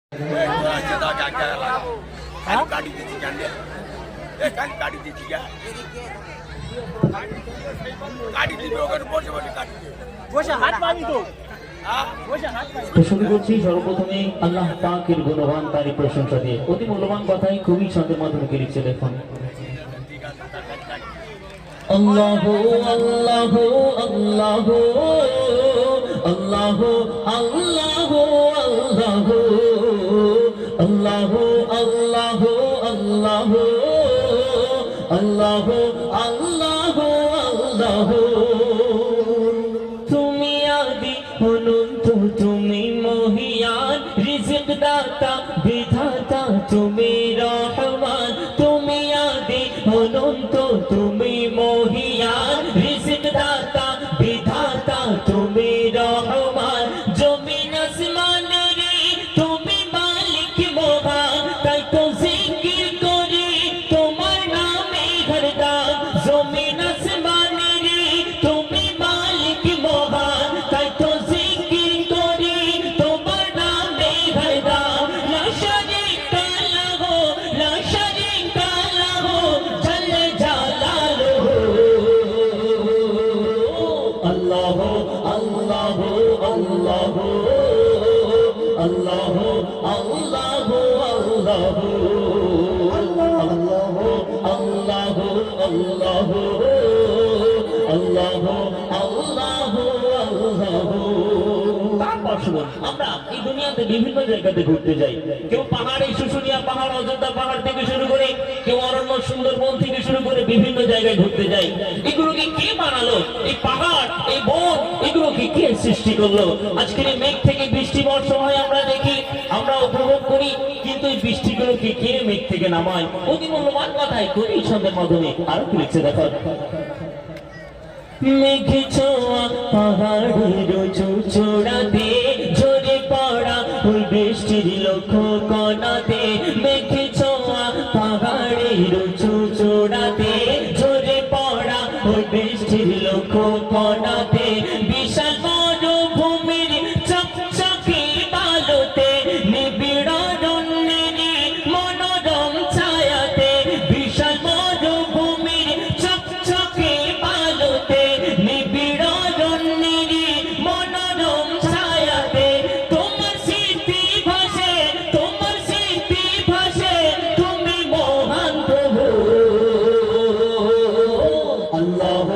শুরু করছি সর্বপ্রথমে আল্লাহ পাকের গুণগান তারই প্রশংসা দিয়ে অতি মূল্যবান কথাই খুবই ছন্দের মাধ্যমে লিখছে দেখুন। আল্লাহ আল্লাহ আল্লাহ আল্লাহ আল্লাহ আল্লাহ আল্লাহ আল্লাহ আল্লাহ আল্লাহ আল্লাহ। তুমি আদি অনন্ত, তুমি মহিয়ান, রিজিক দাতা বিধাতা, তুমি রহমান। তুমি আদি অনন্ত, তুমি মহিয়ান, রিজিক দাতা বিধাতা, তুমি রহমান। জমিন আসমানের তুমি মালিক মহান, তাই তো জিকির করি তোমার নামে ঘরদার। জমিন আসমানের তুমি মালিক মহান, তাই তো জিকির করি তোমার নামে ঘরদার। লা শারীকা লাহু, লা শারীকা লাহু, জাল্লে জালালুহু। আল্লাহ আল্লাহ আল্লাহ আল্লাহ আল্লাহ আল্লাহ আল্লাহ আল্লাহ আল্লাহ আল্লাহ আল্লাহ। তারপর শুনুন, আমরা এই দুনিয়াতে বিভিন্ন জায়গাতে ঘুরতে যাই। কেউ পাহাড়ে, শুশুনিয়া পাহাড়, অযোধ্যা পাহাড় থেকে শুরু করে, কেউ অরণ্য সুন্দরবন থেকে শুরু করে বিভিন্ন জায়গায় ঘুরতে যাই। এগুলোকে কে বানালো? এই পাহাড়, এই বন, এগুলোকে কে সৃষ্টি করলো? আজকের এই মেঘ থেকে বৃষ্টি বর্ষণ হয় আমরা দেখি, আমরা উপভোগ করি, কিন্তু এই বৃষ্টিগুলোকে কে মেঘ থেকে নামায়? অতি মূল্যবান কথাই কবি ছন্দের মাধ্যমে আরো কি লিখছে দেখো। মেঘ ছোঁয়া পাহাড়ের চূড়াতে, ঝরে পড়া ওই বৃষ্টির লক্ষ্য কণাতে। মেঘ ছোঁয়া পাহাড়ের চূড়াতে, ঝরে পড়া ওই বৃষ্টির লক্ষ্য কণাতে। বিশাল মরুভূমির চকচকে বালুতে, নিবিড় অরণ্যের মনোরম ছায়াতে। বিশাল মরুভূমির চকচকে বালুতে, নিবিড় অরণ্যের মনোরম ছায়াতে। তোমার স্মৃতি ভাসে, তোমার স্মৃতি ভাসে, তুমি মহান প্রভু। আল্লাহ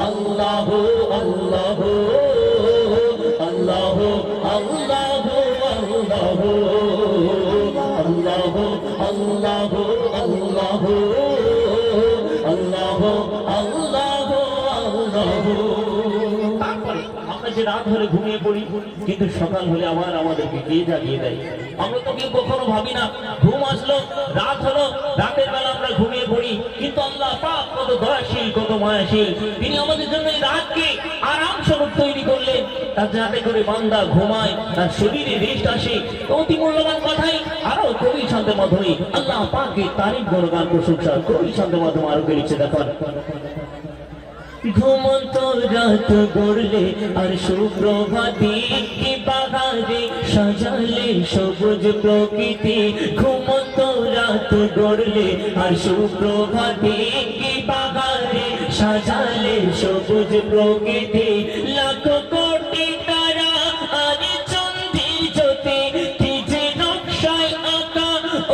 আল্লাহ আল্লাহ আল্লাহ আল্লাহ আল্লাহ আল্লাহ আল্লাহ আল্লাহ আল্লাহ আল্লাহ। তারপরে আমরা যে রাত হলে ঘুমিয়ে পড়ি, কিন্তু সকাল হলে আবার আমাদেরকে কে জাগিয়ে দেয়? আমরা তো কেউ কখনো ভাবি না ঘুম আসলো, রাত হলো, রাতের বেলা আমরা ঘুমিয়ে পড়ি, কিন্তু আল্লাহ পাক কত দয়াশীল, কত মায়াশীল। তিনি আমাদের জন্য এই রাতকে আরাম স্বরূপ তৈরি করলেন, তার যাতে করে বান্দা ঘুমায়, তার শরীরে রেস্ট আসে। অতি মূল্যবান কথাই আরো কবি ছন্দের মাধ্যমে আল্লাহ পাকের তারিফ গুণগান প্রশংসা কবি ছন্দের মাধ্যমে আরো কে লিখছে দেখুন। ঘুমন্ত রাত গড়লে আর সুপ্রভাতে, কি বাগানে সাজালে সবুজ প্রকৃতি। ঘুমন্ত রাত গড়লে আর সুপ্রভাতে, কি বাগানে সাজালে সবুজ প্রকৃতি। লাখ কোটি তারা আর চন্দ্রের জ্যোতি, কি যে নকশায় আঁকা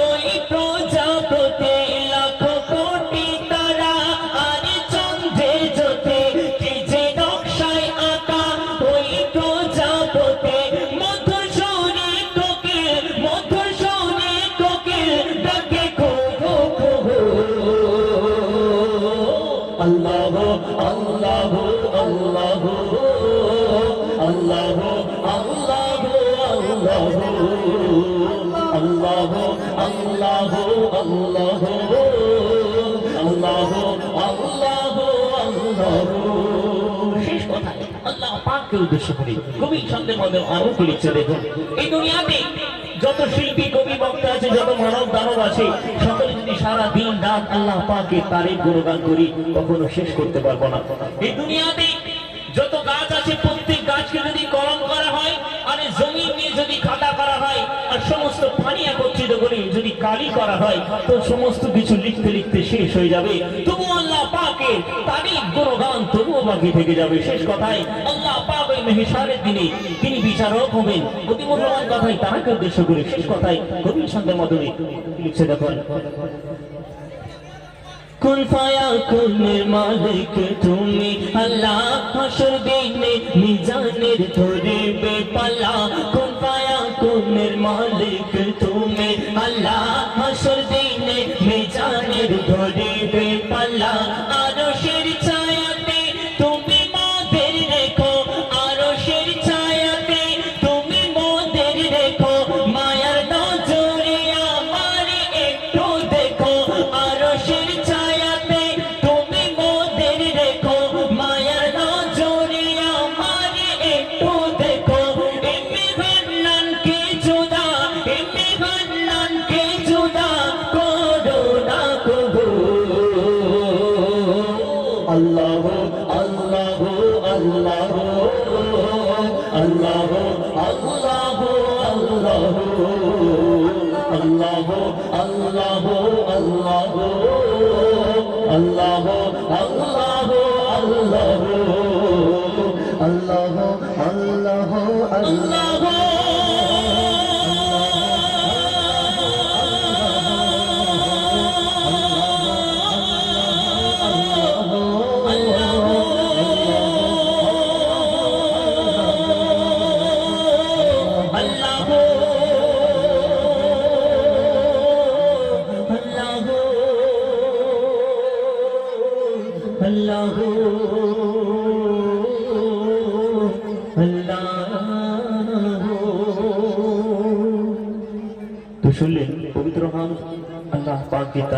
ওই প্রজাপতি। লাখ কোটি তারা আর চন্দ্রের জ্যোতি, কি যে নকশায় আঁকা ওই প্রজাপতি। মধুর সুরে কোকিল, মধুর সুরে কোকিল ডাকে কুহু কুহু। আল্লাহ আল্লাহ আল্লাহ আল্লাহ আল্লাহ আল্লাহ আল্লাহ আল্লাহ আল্লাহ আল্লাহ আল্লাহ আল্লাহ। শেষ কথা আল্লাহ পাককে উদ্দেশ্য করে কবি ছন্দের মধ্যে আরো কি লিখছে দেখুন। এই দুনিয়াতে যত শিল্পী, কবি, বক্তা আছে, যত মানব দানব আছে, সকলে যদি সারা দিন রাত আল্লাহ পাকের তারিফ গুণগান করি, কখনো শেষ করতে পারবো না। এই দুনিয়াতে যত গাছ আছে, প্রত্যেক গাছকে যদি কলম করা হয়, আর জমি নিয়ে যদি খাতা করা হয়, আর সমস্ত পানি একত্রিত করে যদি কালি করা হয় তো সমস্ত কিছু লিখতে লিখতে শেষ হয়ে যাবে, তবু আল্লাহ পাকের তারিফ গুণগান তবুও বাকি থেকে যাবে। শেষ কথায় আল্লাহ পাক ওই মেহশারের দিনে তিনি বিচারক হবেন। অতি মূল্যবান কথাই তাকে উদ্দেশ্য করে শেষ কথায় কবির সন্ধ্যের মাধ্যমে লিখছে দেখুন, কুল ফায়াকুনের মালিক তুমি আল্লাহ, হাসর দিনে মিজানের ধরিবে পাল্লা। কুল ফায়াকুনের মালিক তুমি আল্লাহ, হাসর দিনে মিজানের ধরিবে পাল্লা। আরশের ছায়াতে তুমি মোদের রেখো, আরশের ছায়াতে তুমি মোদের রেখো, মায়ার নজরে আমার একটু দেখো। আরশের ছায়াতে তুমি মোদের রেখো, মায়ার নজরে আমার একটু দেখো। এমনি হান্নানকে জুদা, এমনি হান্নানকে জুদা করো না কবু। আল্লাহ আল্লাহ আল্লাহ আল্লাহ আল্লাহ আল্লাহ আল্লাহ আল্লাহ আল্লাহ আল্লাহ আল্লাহ আল্লাহ আল্লাহ আল্লাহ। তো শুনলেন পবিত্র গান আল্লাহ পাক কি তার